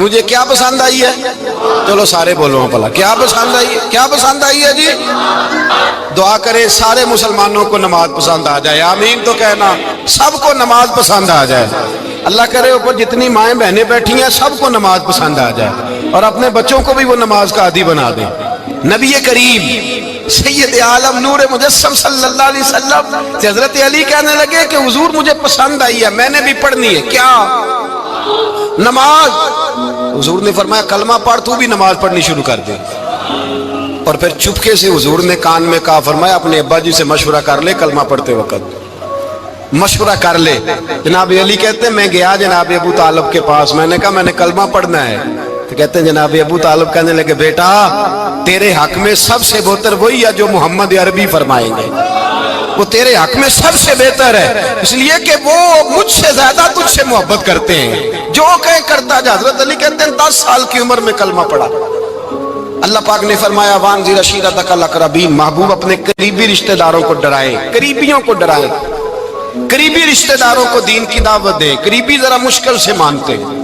مجھے کیا پسند آئی ہے؟ چلو سارے بولو پلا کیا پسند آئی ہے؟ کیا پسند آئی ہے جی؟ دعا کرے سارے مسلمانوں کو نماز پسند آ جائے، آمین تو کہنا، سب کو نماز پسند آ جائے۔ اللہ کرے اوپر جتنی مائیں بہنیں بیٹھی ہیں سب کو نماز پسند آ جائے، اور اپنے بچوں کو بھی وہ نماز کا عادی بنا دیں۔ نبی کریم سید عالم نور مجسم صلی اللہ علیہ وسلم سے حضرت علی کہنے لگے کہ حضور مجھے پسند آئی ہے، میں نے بھی پڑھنی ہے، کیا؟ نماز۔ حضور نے فرمایا کلمہ پڑھ، تو بھی نماز پڑھنی شروع کر دے۔ اور پھر چپکے سے حضور نے کان میں کہا، فرمایا اپنے ابا جی سے مشورہ کر لے کلمہ پڑھتے وقت، مشورہ کر لے۔ جناب علی کہتے ہیں میں گیا جناب ابو طالب کے پاس، میں نے کہا میں نے کلمہ پڑھنا ہے، تو کہتے ہیں جناب ابو طالب کہنے لگے بیٹا تیرے حق میں سب سے بہتر وہی ہے جو محمد عربی فرمائیں گے، وہ تیرے حق میں سب سے بہتر ہے، اس لیے کہ وہ مجھ سے زیادہ تجھ سے محبت کرتے ہیں، جو کہیں کرتا جا۔ حضرت علی کہتے ہیں 10 سال کی عمر میں کلمہ پڑھا۔ اللہ پاک نے فرمایا وانذر عشیرتک الاقربین، محبوب اپنے قریبی رشتہ داروں کو ڈرائیں، قریبیوں کو ڈرائیں، قریبی رشتہ داروں کو دین کی دعوت دیں۔ قریبی ذرا مشکل سے مانتے ہیں،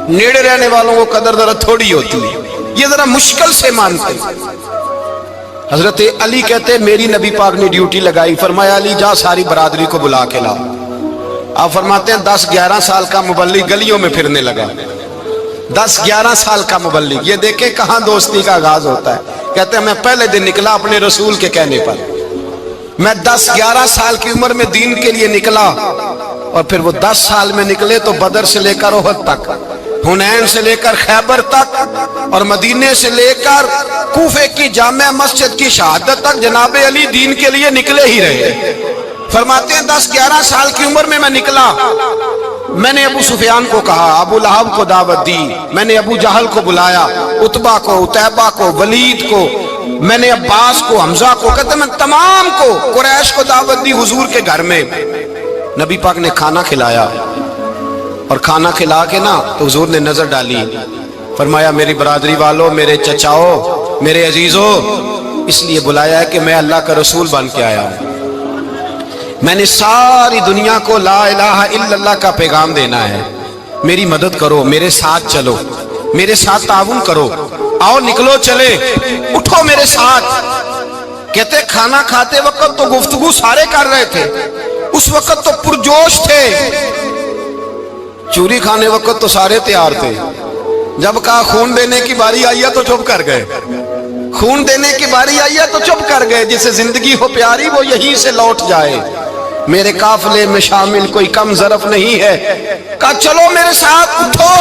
نیڑے رہنے والوں کو قدر ذرا تھوڑی ہوتی ہے، یہ ذرا مشکل سے مانتے ہیں۔ حضرت علی کہتے ہیں میری نبی پاک نے ڈیوٹی لگائی، فرمایا علی جا ساری برادری کو بلا کے لا۔ آپ فرماتے ہیں 10-11 سال کا مبلغ گلیوں میں پھرنے لگا، 10-11 سال کا مبلغ، یہ دیکھیں کہاں دوستی کا آغاز ہوتا ہے۔ کہتے ہیں میں پہلے دن نکلا اپنے رسول کے کہنے پر، میں 10-11 سال کی عمر میں دین کے لیے نکلا، اور پھر وہ 10 سال میں نکلے تو بدر سے لے کر احد تک، حنین سے لے کر خیبر تک، اور مدینے سے لے کر کوفے کی جامع مسجد کی شہادت تک جناب علی دین کے لیے نکلے ہی رہے۔ فرماتے ہیں 10-11 سال کی عمر میں نکلا، میں نے ابو سفیان کو کہا، ابو لہب کو دعوت دی، میں نے ابو جہل کو بلایا، عتبہ کو، عتیبہ کو، ولید کو، میں نے عباس کو، حمزہ کو، کہتے میں تمام کو، قریش کو دعوت دی حضور کے گھر میں۔ نبی پاک نے کھانا کھلایا، اور کھانا کھلا کے نا تو حضور نے نظر ڈالی، فرمایا میری برادری والوں، میرے چچاؤ، میرے عزیزوں، اس لیے بلایا ہے کہ میں اللہ کا رسول بن کے آیا ہوں، میں نے ساری دنیا کو لا الہ الا اللہ کا پیغام دینا ہے، میری مدد کرو، میرے ساتھ چلو، میرے ساتھ تعاون کرو، آؤ نکلو چلے، اٹھو میرے ساتھ۔ کہتے کھانا کھاتے وقت تو گفتگو سارے کر رہے تھے، اس وقت تو پرجوش تھے، چوری کھانے وقت تو سارے تیار تھے، جب کہا خون دینے کی باری آئی ہے تو چپ کر گئے، خون دینے کی باری آئی ہے تو چپ کر گئے، جسے زندگی ہو پیاری وہ یہیں سے لوٹ جائے، میرے قافلے میں شامل کوئی کم ظرف نہیں ہے، کہا چلو میرے ساتھ اٹھو۔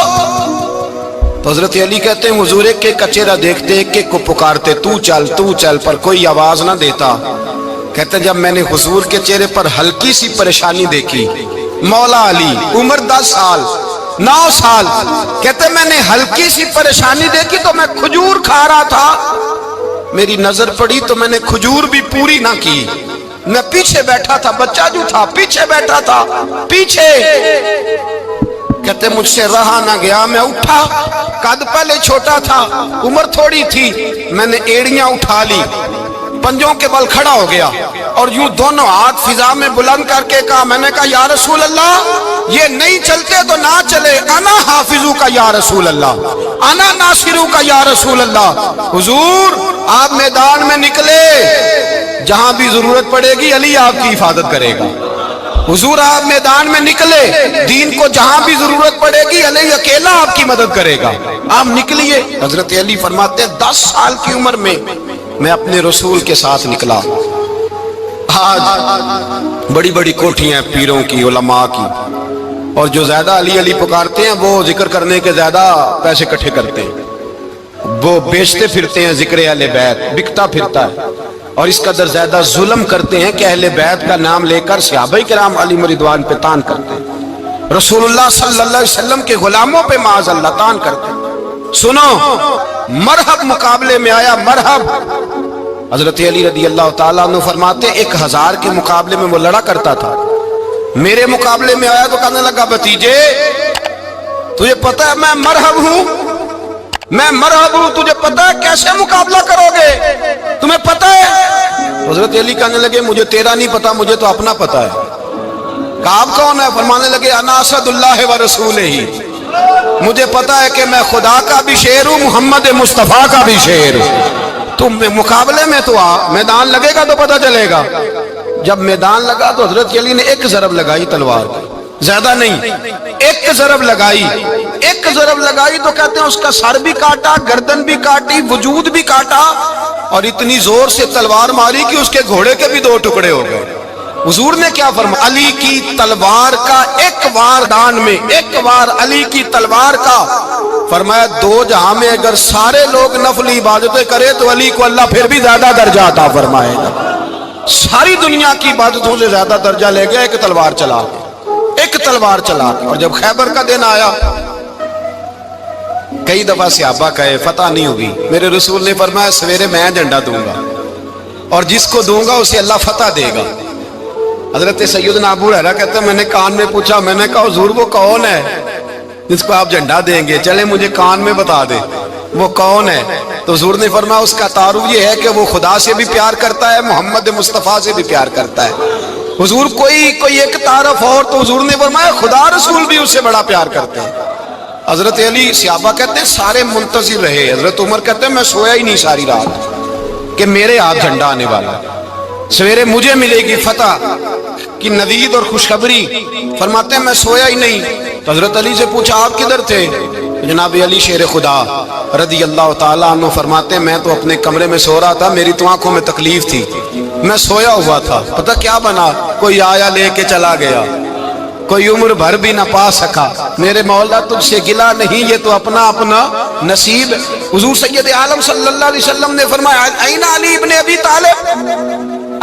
تو حضرت علی کہتے ہیں حضور ایک کا چہرہ دیکھتے ایک کو پکارتے تو چل، پر کوئی آواز نہ دیتا۔ کہتے ہیں جب میں نے حضور کے چہرے پر ہلکی سی پریشانی دیکھی، مولا علی عمر 10 سال 9 سال، کہتے میں نے ہلکی سی پریشانی دیکھی تو میں کھجور کھا رہا تھا، میری نظر پڑی تو میں نے کھجور بھی پوری نہ کی، میں پیچھے بیٹھا تھا، بچہ جو تھا پیچھے بیٹھا تھا، پیچھے۔ کہتے مجھ سے رہا نہ گیا، میں اٹھا، قد پہلے چھوٹا تھا، عمر تھوڑی تھی، میں نے ایڑیاں اٹھا لی، پنجوں کے بل کھڑا ہو گیا، اور یوں دونوں ہاتھ فضا میں بلند کر کے کہا، میں نے کہا یا رسول اللہ یہ نہیں چلتے تو نہ چلے، انا حافظو کا یا رسول اللہ، انا ناصرو کا یا رسول اللہ۔ حضور آپ میدان میں نکلے، جہاں بھی ضرورت پڑے گی علی آپ کی حفاظت کرے گا، حضور آپ میدان میں نکلے، دین کو جہاں بھی ضرورت پڑے گی علی اکیلا آپ کی مدد کرے گا، آپ نکلیے۔ حضرت علی فرماتے ہیں 10 سال کی عمر میں میں اپنے رسول کے ساتھ نکلا۔ آج بڑی بڑی کوٹھیاں پیروں کی، علماء کی، اور جو زیادہ علی علی پکارتے ہیں وہ ذکر کرنے کے زیادہ پیسے اکٹھے کرتے ہیں، وہ بیچتے پھرتے ہیں، ذکر اہل بیت بکتا پھرتا ہے، اور اس قدر زیادہ ظلم کرتے ہیں کہ اہل بیت کا نام لے کر صحابہ کرام علی رضوان پہ تان کرتے ہیں، رسول اللہ صلی اللہ علیہ وسلم کے غلاموں پہ معاذ اللہ تان کرتے ہیں۔ سنو مرحب مقابلے میں آیا، مرحب۔ حضرت علی رضی اللہ تعالیٰ عنہ فرماتے 1000 کے مقابلے میں وہ لڑا کرتا تھا، میرے مقابلے میں آیا تو کہنے لگا بھتیجے تجھے پتہ ہے میں مرحب ہوں، میں مرحب ہوں، تجھے پتہ ہے کیسے مقابلہ کرو گے، تمہیں پتہ ہے؟ حضرت علی کہنے لگے مجھے تیرا نہیں پتا، مجھے تو اپنا پتا ہے۔ کہا آپ کون ہے؟ فرمانے لگے انا اسد اللہ و رسولہ ہی، مجھے پتا ہے کہ میں خدا کا بھی شیر ہوں، محمد مصطفیٰ کا بھی شیر ہوں۔ تم مقابلے میں تو آ، میدان لگے گا تو پتہ چلے گا۔ جب میدان لگا تو حضرت علی نے ایک ضرب لگائی تلوار کی، زیادہ نہیں، ایک ضرب لگائی۔ ایک ضرب لگائی تو کہتے ہیں اس کا سر بھی کاٹا، گردن بھی کاٹی، وجود بھی کاٹا، اور اتنی زور سے تلوار ماری کہ اس کے گھوڑے کے بھی 2 ٹکڑے ہو گئے۔ حضور نے کیا فرمایا؟ علی کی تلوار کا ایک وار دان میں، ایک وار علی کی تلوار کا، فرمایا 2 جہاں میں اگر سارے لوگ نفل عبادتیں کرے تو علی کو اللہ پھر بھی زیادہ درجہ عطا فرمائے گا۔ ساری دنیا کی عبادتوں سے زیادہ درجہ لے گیا ایک تلوار چلا کے، ایک تلوار چلا کے۔ اور جب خیبر کا دن آیا، کئی دفعہ صحابہ کہے فتح نہیں ہوگی، میرے رسول نے فرمایا سویرے میں جھنڈا دوں گا اور جس کو دوں گا اسے اللہ فتح دے گا۔ حضرت سیدنا ابو ہریرہ کہتے ہیں میں نے کان میں پوچھا، میں نے کہا حضور وہ کون ہے جس کو آپ جھنڈا دیں گے؟ چلے مجھے کان میں بتا دے وہ کون ہے۔ تو حضور نے فرمایا اس کا تعارف یہ ہے کہ وہ خدا سے بھی پیار کرتا ہے، محمد مصطفیٰ سے بھی پیار کرتا ہے۔ حضور کوئی ایک تعارف اور، تو حضور نے فرمایا خدا رسول بھی اس سے بڑا پیار کرتے ہیں۔ حضرت علی، صحابہ کہتے ہیں سارے منتظر رہے۔ حضرت عمر کہتے ہیں میں سویا ہی نہیں ساری رات کہ میرے ہاتھ جھنڈا آنے والا، سویرے مجھے ملے گی فتح کی نوید اور خوشخبری۔ فرماتے ہیں میں سویا ہی نہیں۔ تو حضرت علی سے پوچھا آپ کدھر تھے؟ جناب علی شیر خدا رضی اللہ تعالیٰ عنہ فرماتے ہیں میں تو اپنے کمرے میں سو رہا تھا، میری تو آنکھوں میں تکلیف تھی، میں سویا ہوا تھا، پتہ کیا بنا؟ کوئی آیا لے کے چلا گیا، کوئی عمر بھر بھی نہ پا سکا۔ میرے مولا تجھ سے گلا نہیں، یہ تو اپنا اپنا نصیب۔ حضور سید عالم صلی اللہ علیہ وسلم نے فرمایا این علی ابن ابی طالب،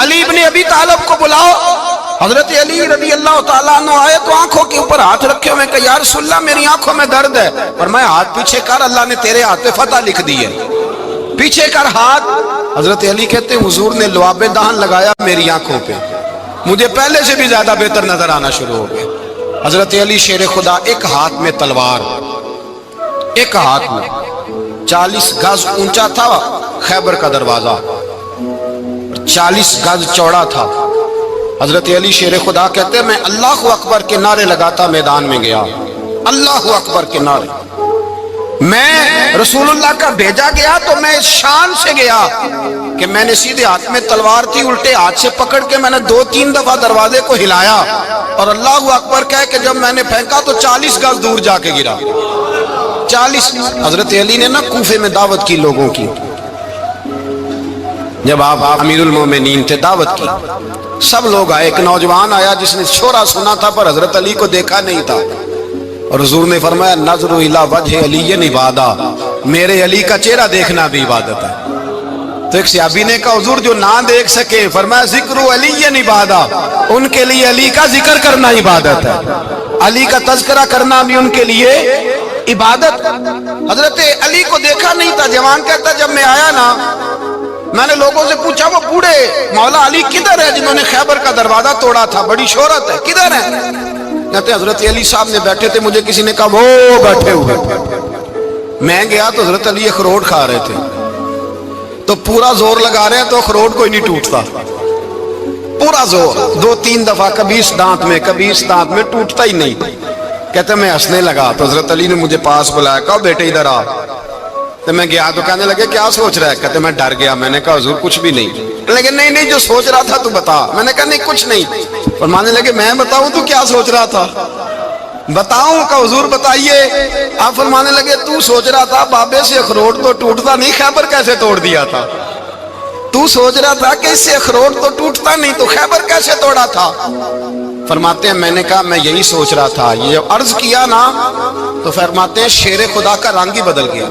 علی ابن ابی طالب کو بلاؤ۔ حضرت علی رضی اللہ تعالیٰ عنہ آئے تو آنکھوں کے اوپر ہاتھ رکھے ہوئے کہ یا رسول اللہ میری آنکھوں میں درد ہے۔ فرمایا ہاتھ پیچھے کر، اللہ نے تیرے ہاتھ پہ فتح لکھ دی ہے، پیچھے کر ہاتھ۔ حضرت علی کہتے ہیں حضور نے لعاب دہن لگایا میری آنکھوں پہ، مجھے پہلے سے بھی زیادہ بہتر نظر آنا شروع ہو گیا۔ حضرت علی شیر خدا، ایک ہاتھ میں تلوار، ایک ہاتھ میں 40 گز اونچا تھا خیبر کا دروازہ، 40 گز چوڑا تھا۔ حضرت علی شیر خدا کہتے ہیں میں اللہ اکبر کے نعرے لگاتا میدان میں گیا، اللہ اکبر کے نعرے۔ میں رسول اللہ کا بھیجا گیا تو میں اس شان سے گیا کہ میں نے سیدھے ہاتھ میں تلوار تھی، الٹے ہاتھ سے پکڑ کے میں نے 2-3 دفعہ دروازے کو ہلایا اور اللہ اکبر کہہ کہ جب میں نے پھینکا تو 40 گز دور جا کے گرا، 40۔ حضرت علی نے نا کوفے میں دعوت کی لوگوں کی، جب آپ امیر المومنین تھے، دعوت کی، سب لوگ آئے۔ ایک نوجوان آیا جس نے شورا سنا تھا پر حضرت علی کو دیکھا نہیں تھا، اور حضور نے فرمایا نظر الی وجہ علی عبادہ، میرے علی کا چہرہ دیکھنا بھی عبادت ہے۔ تو ایک صحابی نے کہا حضور جو نہ دیکھ سکے، فرمایا ذکر علی عبادہ، ان کے لیے علی کا ذکر کرنا عبادت ہے، علی کا تذکرہ کرنا بھی ان کے لیے عبادت۔ حضرت علی کو دیکھا نہیں تھا۔ جوان کہتا جب میں آیا نا، میں نے لوگوں سے پوچھا وہ بوڑھے مولا علی کدھر ہے جنہوں نے خیبر کا دروازہ توڑا تھا، بڑی شہرت ہے، کدھر ہے؟ کہتے ہیں حضرت علی صاحب نے بیٹھے تھے، مجھے کسی نے کہا وہ بیٹھے ہوئے۔ میں گیا تو حضرت علی اخروٹ کھا رہے تھے، تو پورا زور لگا رہے ہیں تو اخروٹ کوئی نہیں ٹوٹتا، پورا زور 2-3 دفعہ، کبھی اس دانت میں کبھی اس دانت میں، ٹوٹتا ہی نہیں۔ کہتے میں ہنسنے لگا تو حضرت علی نے مجھے پاس بلایا، کہا بیٹے ادھر آ۔ تو میں گیا تو کہنے لگے کیا سوچ رہا ہے؟ کہتے میں ڈر گیا۔ میں نے کہا حضور کچھ بھی نہیں۔ لیکن نہیں جو سوچ رہا تھا تو بتا۔ میں نے کہا نہیں کچھ نہیں۔ فرمانے لگے میں بتاؤں تو کیا سوچ رہا تھا؟ بتاؤں؟ کہ حضور بتائیے۔ آپ فرمانے لگے تو سوچ رہا تھا بابے سے اخروٹ تو ٹوٹتا نہیں، خیبر کیسے توڑ دیا تھا؟ تو سوچ رہا تھا کہ اس سے اخروٹ تو ٹوٹتا نہیں تو خیبر کیسے توڑا تھا؟ فرماتے ہیں میں نے کہا میں یہی سوچ رہا تھا۔ یہ عرض کیا نا تو فرماتے ہیں شیر خدا کا رنگ ہی بدل گیا،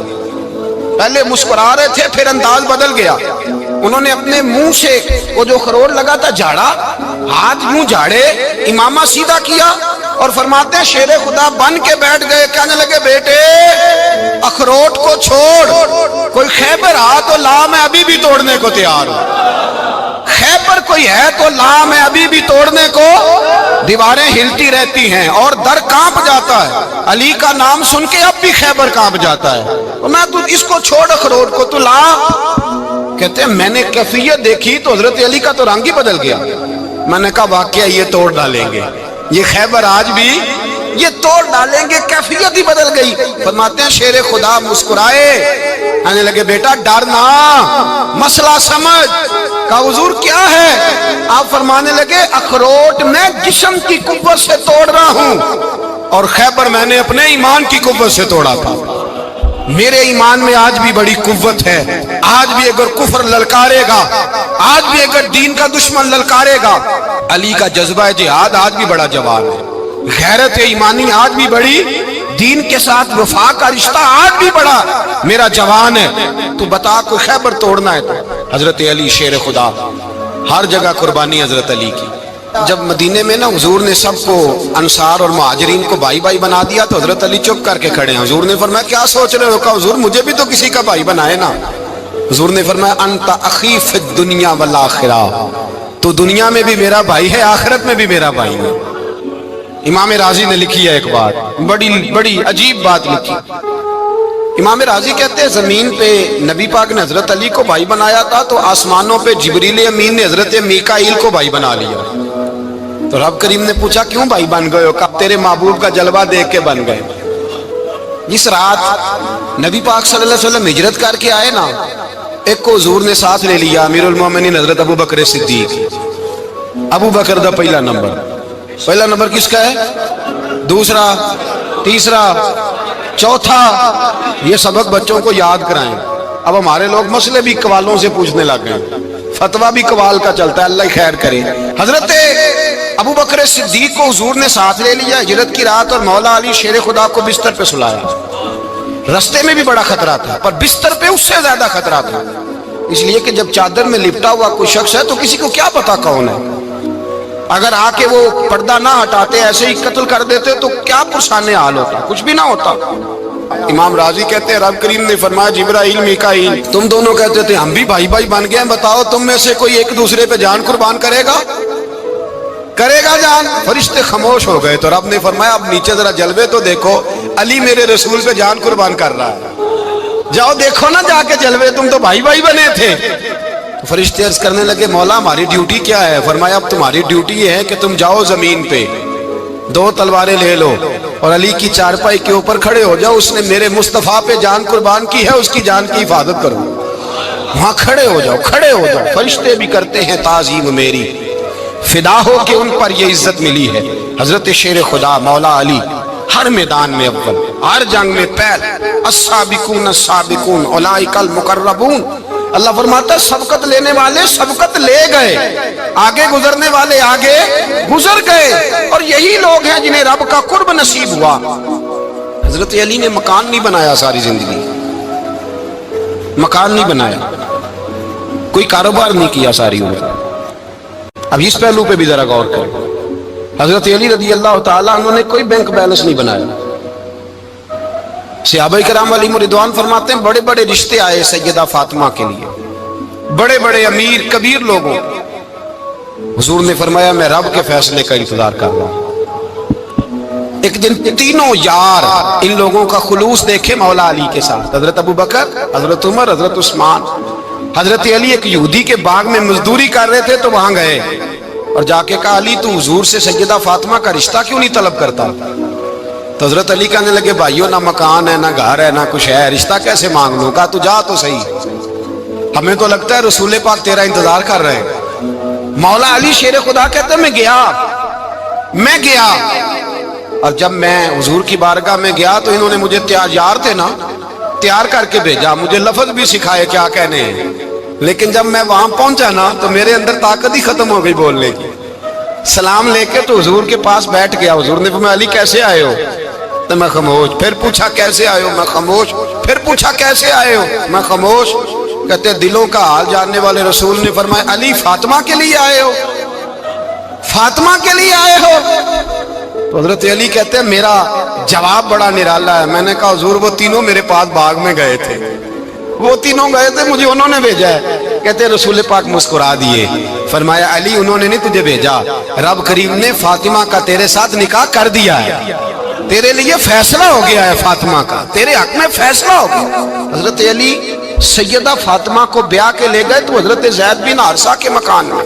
پہلے مسکرا رہے تھے پھر انداز بدل گیا۔ انہوں نے اپنے منہ سے وہ جو خروٹ لگا تھا جھاڑا، ہاتھ یوں جھاڑے، امامہ سیدھا کیا اور فرماتے ہیں شیر خدا بن کے بیٹھ گئے۔ کہنے لگے بیٹے اخروٹ کو چھوڑ، کوئی خیبر آ تو لا، میں ابھی بھی توڑنے کو تیار ہوں، خیبر کوئی ہے تو لا، میں ابھی بھی توڑنے کو۔ دیواریں ہلتی رہتی ہیں اور در کانپ جاتا ہے، علی کا نام سن کے اب بھی خیبر کانپ جاتا ہے، میں تو اس کو چھوڑ اخروٹ کو تو لا۔ کہتے ہیں میں نے کیفیت دیکھی تو حضرت علی کا تو رنگ ہی بدل گیا۔ میں نے کہا واقعہ یہ توڑ ڈالیں گے، یہ خیبر آج بھی یہ توڑ ڈالیں گے، کیفیت ہی بدل گئی۔ فرماتے ہیں شیر خدا مسکرائے، کہنے لگے بیٹا ڈرنا، مسئلہ سمجھ۔ کہا حضور کیا ہے؟ آپ فرمانے لگے اخروٹ میں جسم کی قوت سے توڑ رہا ہوں، اور خیبر میں نے اپنے ایمان کی قوت سے توڑا تھا۔ میرے ایمان میں آج بھی بڑی قوت ہے، آج بھی اگر کفر للکارے گا، آج بھی اگر دین کا دشمن للکارے گا، علی کا جذبہ جہاد آج بھی بڑا جوان ہے، غیرت ایمانی آج بھی بڑی، دین کے ساتھ وفا کا رشتہ آج بھی بڑا میرا جوان ہے۔ تو بتا کوئی خیبر توڑنا ہے تو حضرت علی شیر خدا، ہر جگہ قربانی حضرت علی کی۔ جب مدینے میں نا حضور نے سب کو انصار اور مہاجرین کو بھائی بھائی بنا دیا تو حضرت علی چپ کر کے کھڑے ہیں۔ حضور نے فرمایا کیا سوچ رہے ہو؟ کہا حضور مجھے بھی تو کسی کا بھائی بنائے نا۔ حضور نے فرمایا انت اخی فی الدنیا والآخرہ، تو دنیا میں بھی میرا بھائی ہے، آخرت میں بھی میرا بھائی ہے۔ امام راضی نے لکھی ہے ایک بات، بڑی عجیب بات لکھی۔ امام راضی کہتے ہیں زمین پہ نبی پاک نے حضرت علی کو بھائی بنایا تھا تو آسمانوں پہ جبریل امین نے حضرت میکائیل کو بھائی بنا لیا۔ تو رب کریم نے پوچھا کیوں بھائی بن گئے ہو؟ کہا تیرے محبوب کا جلوہ دیکھ کے بن گئے۔ جس رات نبی پاک صلی اللہ علیہ وسلم ہجرت کر کے آئے نا، ایک کو حضور نے ساتھ لے لیا، امیر المومنین حضرت ابو بکر صدیق۔ ابو بکر دا پہلا نمبر کس کا ہے؟ دوسرا، تیسرا، چوتھا، یہ سبق بچوں کو یاد کرائیں۔ اب ہمارے لوگ مسئلے بھی قوالوں سے پوچھنے لگ گئے، فتویٰ بھی قوال کا چلتا ہے، اللہ خیر کرے۔ حضرت ابو بکر صدیق کو حضور نے ساتھ لے لیا ہجرت کی رات، اور مولا علی شیر خدا کو بستر پہ سلایا۔ رستے میں بھی بڑا خطرہ تھا، پر بستر پہ اس سے زیادہ خطرہ تھا، اس لیے کہ جب چادر میں لپٹا ہوا کوئی شخص ہے تو کسی کو کیا پتا کون ہے، اگر آ کے وہ پردہ نہ ہٹاتے ایسے ہی قتل کر دیتے تو کیا پرسانے حال ہوتا، کچھ بھی نہ ہوتا۔ امام راضی کہتے ہیں رب کریم نے فرمایا جبرائیل میکائیل تم دونوں کہتے تھے ہم بھی بھائی بھائی بن گئے ہیں، بتاؤ تم میں سے کوئی ایک دوسرے پہ جان قربان کرے گا جان؟ فرشتے خاموش ہو گئے تو رب نے فرمایا اب نیچے ذرا جلوے تو دیکھو، علی میرے رسول پہ جان قربان کر رہا ہے، جاؤ دیکھو نا جا کے جلوے، تم تو بھائی بھائی بنے تھے۔ فرشتے عرض کرنے لگے مولا ہماری ڈیوٹی کیا ہے؟ فرمایا اب تمہاری ڈیوٹی یہ ہے کہ تم جاؤ زمین پہ، دو تلواریں لے لو اور علی کی چارپائی کے اوپر کھڑے ہو جاؤ، اس نے میرے مصطفیٰ پہ جان قربان کی ہے، اس کی جان کی حفاظت کرو۔ وہاں کھڑے ہو جاؤ۔ فرشتے بھی کرتے ہیں تعظیم میری، فدا ہو کہ ان پر یہ عزت ملی ہے۔ حضرت شیر خدا مولا علی ہر میدان میں اول، ہر جنگ میں پہل، السابقون السابقون اولئک المقربون۔ اللہ فرماتا ہے سبقت لینے والے سبقت لے گئے، آگے گزرنے والے آگے گزر گئے، اور یہی لوگ ہیں جنہیں رب کا قرب نصیب ہوا۔ حضرت علی نے مکان نہیں بنایا، ساری زندگی مکان نہیں بنایا، کوئی کاروبار نہیں کیا ساری عمر۔ اب اس پہلو پہ بھی ذرا غور کریں، حضرت علی رضی اللہ تعالیٰ انہوں نے کوئی بینک بیلنس نہیں بنایا۔ صحابہ کرام علیہم رضوان فرماتے ہیں بڑے بڑے رشتے آئے سیدہ فاطمہ کے لیے، بڑے بڑے امیر کبیر لوگوں، حضور نے فرمایا میں رب کے فیصلے کا انتظار کر رہا ہوں۔ ایک دن تینوں یار ان لوگوں کا خلوص دیکھے مولا علی کے ساتھ، حضرت ابو بکر، حضرت عمر، حضرت عثمان۔ حضرت علی ایک یہودی کے باغ میں مزدوری کر رہے تھے تو وہاں گئے اور جا کے کہا علی تو حضور سے سیدہ فاطمہ کا رشتہ کیوں نہیں طلب کرتا؟ تو حضرت علی کہنے لگے بھائیو نہ مکان ہے، نہ گھر ہے، نہ کچھ ہے، رشتہ کیسے مانگ لوں؟ کہا تو جا تو صحیح، ہمیں تو لگتا ہے رسول پاک تیرا انتظار کر رہے ہیں۔ مولا علی شیر خدا کہتے ہیں میں گیا، اور جب میں حضور کی بارگاہ میں گیا تو انہوں نے مجھے تیار کر کے بھیجا، مجھے لفظ بھی سکھائے کیا کہنے ہیں، لیکن جب میں وہاں پہنچا نا تو میرے اندر طاقت ہی ختم ہو گئی بولنے کی۔ سلام لے کے تو حضور کے پاس بیٹھ گیا، حضور نے فرمایا علی کیسے آئے ہو؟ تو میں خاموش، پھر پوچھا کیسے آئے ہو؟ میں خاموش، پھر پوچھا کیسے آئے ہو؟ میں خاموش۔ کہتے دلوں کا حال جاننے والے رسول نے فرمایا علی فاطمہ کے لیے آئے ہو؟ فاطمہ کے لیے آئے ہو؟ تو حضرت علی کہتے ہیں میرا جواب بڑا نرالا ہے۔ میں نے کہا حضور وہ تینوں میرے پاس باغ میں گئے تھے، وہ تینوں گئے تھے، مجھے انہوں نے بھیجا ہے۔ کہتے رسول پاک مسکرا دیے، فرمایا علی انہوں نے نہیں تجھے بھیجا، رب کریم نے فاطمہ کا تیرے ساتھ نکاح کر دیا ہے، تیرے لیے فیصلہ ہو گیا ہے، فاطمہ کا تیرے حق میں فیصلہ ہو گیا۔ حضرت علی سیدہ فاطمہ کو بیاہ کے لے گئے تو حضرت زید بن حارثہ کے مکان میں،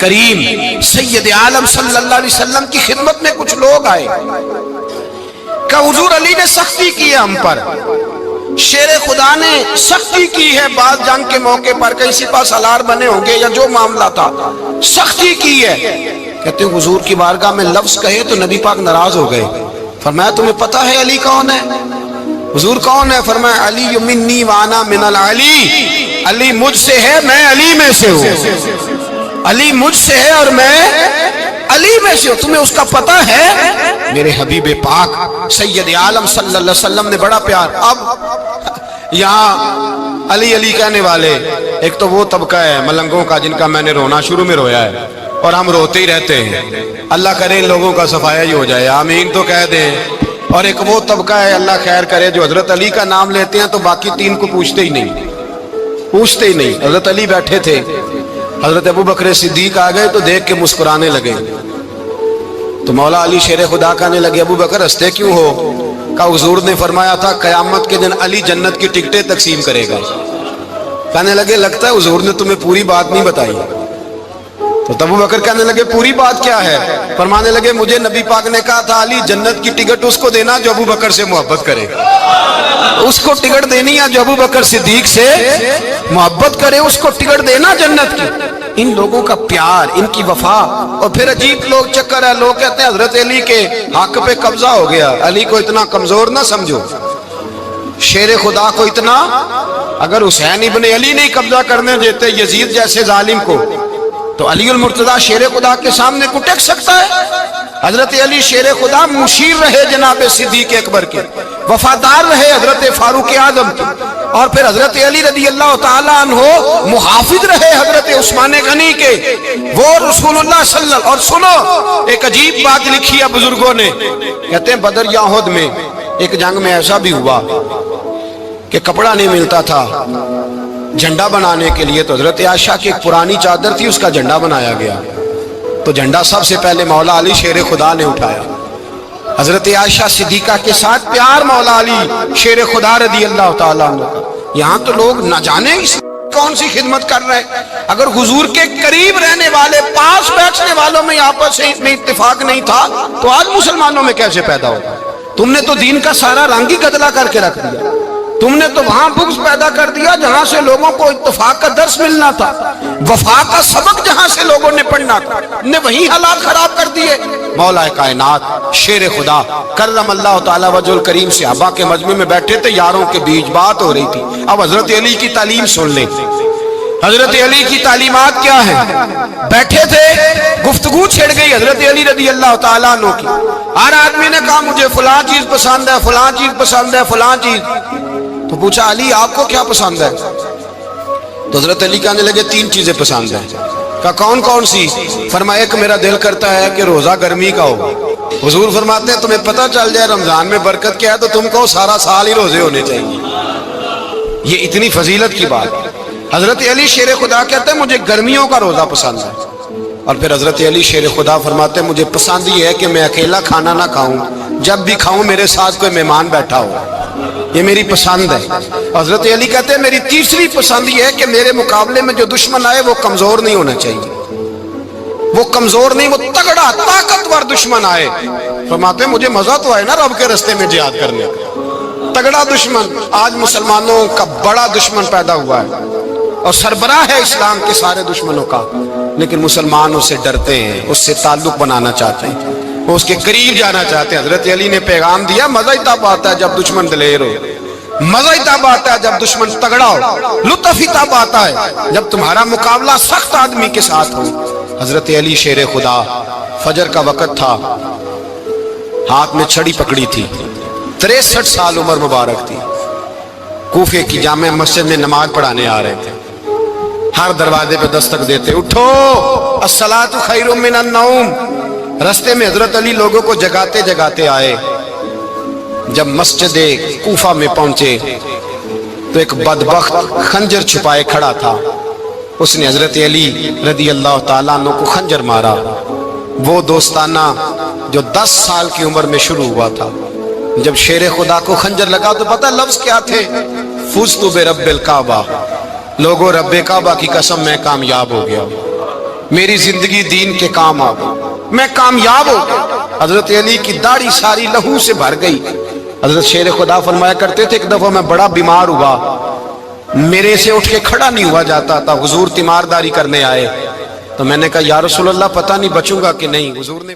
کریم سید عالم صلی اللہ علیہ وسلم کی خدمت میں کچھ لوگ آئے کہ حضور علی نے سختی کی ہے ہم پر، شیر خدا نے سختی کی ہے بعد جنگ کے موقع پر، کہیں سپاہ سالار بنے ہوں گے یا جو معاملہ تھا، سختی کی ہے۔ کہتے ہیں حضور کی بارگاہ میں لفظ کہے تو نبی پاک ناراض ہو گئے۔ فرمایا تمہیں پتہ ہے علی کون ہے؟ حضور کون ہے؟ فرمایا علی منی وانا من العلی، علی مجھ سے ہے میں علی میں سے ہوں، علی مجھ سے ہے اور میں علی میں سے ہوں، تمہیں اس کا پتہ ہے؟ میرے حبیب پاک سید عالم صلی اللہ علیہ وسلم نے بڑا پیار۔ اب یہاں علی علی کہنے والے ایک تو وہ طبقہ ہے ملنگوں کا جن کا میں نے رونا شروع میں رویا ہے اور ہم روتے ہی رہتے ہیں، اللہ کرے ان لوگوں کا صفایا ہی ہو جائے، آمین تو کہہ دیں۔ اور ایک وہ طبقہ ہے اللہ خیر کرے جو حضرت علی کا نام لیتے ہیں تو باقی تین کو پوچھتے ہی نہیں۔ حضرت علی بیٹھے تھے، حضرت ابو بکر صدیق آ گئے تو دیکھ کے مسکرانے لگے، تو مولا علی شیر خدا کہنے لگے ابو بکر ہنستے کیوں ہو؟ کہ حضور نے فرمایا تھا قیامت کے دن علی جنت کی ٹکٹیں تقسیم کرے گا۔ کہنے لگے لگتا ہے حضور نے تمہیں پوری بات نہیں بتائی۔ تو ابو بکر کہنے لگے پوری بات کیا ہے؟ فرمانے لگے مجھے نبی پاک نے کہا تھا علی جنت کی ٹکٹ اس کو دینا جو ابو بکر سے محبت کرے، اس کو ٹکٹ دینی ہے جو ابو بکر صدیق سے محبت کرے، اس کو ٹکٹ دینا جنت کی۔ ان لوگوں کا پیار، ان کی وفا۔ اور پھر عجیب لوگ چکر ہے، لوگ کہتے ہیں حضرت علی کے حق پہ قبضہ ہو گیا، علی کو اتنا کمزور نہ سمجھو، شیر خدا کو اتنا، اگر حسین ابن علی نہیں قبضہ کرنے دیتے یزید جیسے ظالم کو تو علی المرتضیٰ شیر خدا کے سامنے کو ٹک سکتا ہے؟ حضرت علی شیر خدا مشیر رہے جناب صدیق اکبر کے، وفادار رہے حضرت فاروق اعظم کے، اور پھر حضرت علی رضی اللہ تعالیٰ عنہ محافظ رہے حضرت عثمان غنی کے، وہ رسول اللہ صلی اللہ علیہ وسلم۔ اور سنو ایک عجیب بات لکھی ہے بزرگوں نے، کہتے ہیں بدر یا احد میں ایک جنگ میں ایسا بھی ہوا کہ کپڑا نہیں ملتا تھا جھنڈا بنانے کے لیے، تو حضرت عائشہ کی ایک پرانی چادر تھی، اس کا جھنڈا بنایا گیا، تو جھنڈا سب سے پہلے مولا علی شیر خدا نے اٹھایا۔ حضرت عائشہ صدیقہ کے ساتھ پیار مولا علی شیر خدا رضی اللہ تعالیٰ عنہ کا۔ یہاں تو لوگ نہ جانے کون سی خدمت کر رہے ہیں، اگر حضور کے قریب رہنے والے پاس بیٹھنے والوں میں آپس میں اتفاق نہیں تھا تو آج مسلمانوں میں کیسے پیدا ہوگا؟ تم نے تو دین کا سارا رنگ ہی گدلا کر کے رکھ دیا، تم نے تو وہاں بغض پیدا کر دیا جہاں سے لوگوں کو اتفاق کا درس ملنا تھا، وفا کا سبق جہاں سے لوگوں نے پڑھنا تھا، نے وہی حالات خراب کر دیے۔ مولا کائنات شیر خدا کرم اللہ تعالیٰ وجہ الکریم صحابہ کے مجمع میں بیٹھے تھے، یاروں کے بیچ بات ہو رہی تھی۔ اب حضرت علی کی تعلیم سن لیں، حضرت علی کی تعلیمات کیا ہیں؟ بیٹھے تھے، گفتگو چھڑ گئی حضرت علی رضی اللہ تعالیٰ عنہ کی، ہر آدمی نے کہا مجھے فلاں چیز پسند ہے، فلاں چیز پسند ہے، فلاں چیز۔ تو پوچھا علی آپ کو کیا پسند ہے؟ تو حضرت علی کہنے لگے تین چیزیں پسند ہیں۔ کہا کون کون سی؟ فرمایا ایک میرا دل کرتا ہے کہ روزہ گرمی کا ہو، حضور فرماتے ہیں تمہیں پتہ چل جائے رمضان میں برکت کیا ہے تو تم کو سارا سال ہی روزے ہونے چاہیے، یہ اتنی فضیلت کی بات۔ حضرت علی شیر خدا کہتے ہیں مجھے گرمیوں کا روزہ پسند ہے، اور پھر حضرت علی شیر خدا فرماتے ہیں مجھے پسند یہ ہے کہ میں اکیلا کھانا نہ کھاؤں، جب بھی کھاؤں میرے ساتھ کوئی مہمان بیٹھا ہو، یہ میری پسند ہے۔ حضرت علی کہتے ہیں میری تیسری پسند یہ ہے کہ میرے مقابلے میں جو دشمن آئے وہ کمزور نہیں ہونا چاہیے، وہ کمزور نہیں، وہ تگڑا طاقتور دشمن آئے۔ فرماتے ہیں مجھے مزہ تو آئے نا رب کے رستے میں جہاد کرنے کا، تگڑا دشمن۔ آج مسلمانوں کا بڑا دشمن پیدا ہوا ہے اور سربراہ ہے اسلام کے سارے دشمنوں کا، لیکن مسلمان اس سے ڈرتے ہیں، اس سے تعلق بنانا چاہتے ہیں، وہ اس کے قریب جانا چاہتے ہیں۔ حضرت علی نے پیغام دیا مزہ ہی تب آتا ہے جب دشمن دلیر ہو، مزہ ہی تب آتا ہے جب دشمن تگڑا ہو، لطف ہی تب آتا ہے جب تمہارا مقابلہ سخت آدمی کے ساتھ ہو۔ حضرت علی شیر خدا، فجر کا وقت تھا، ہاتھ میں چھڑی پکڑی تھی، 63 سال عمر مبارک تھی، کوفے کی جامع مسجد میں نماز پڑھانے آ رہے تھے، ہر دروازے پہ دستک دیتے اٹھو الصلاۃ خیر من النوم۔ رستے میں حضرت علی لوگوں کو جگاتے جگاتے آئے، جب مسجد کوفہ میں پہنچے تو ایک بدبخت خنجر چھپائے کھڑا تھا، اس نے حضرت علی رضی اللہ تعالیٰ عنہ کو خنجر مارا۔ وہ دوستانہ جو 10 سال کی عمر میں شروع ہوا تھا، جب شیر خدا کو خنجر لگا تو پتہ لفظ کیا تھے؟ فزت برب الکعبہ، لوگوں رب کعبہ کی قسم میں کامیاب ہو گیا، میری زندگی دین کے کام آ گئی، میں کامیاب ہو گیا۔ حضرت علی کی داڑھی ساری لہو سے بھر گئی۔ حضرت شیر خدا فرمایا کرتے تھے ایک دفعہ میں بڑا بیمار ہوا، میرے سے اٹھ کے کھڑا نہیں ہوا جاتا تھا، حضور تیمارداری کرنے آئے تو میں نے کہا یا رسول اللہ پتہ نہیں بچوں گا کہ نہیں، حضور نے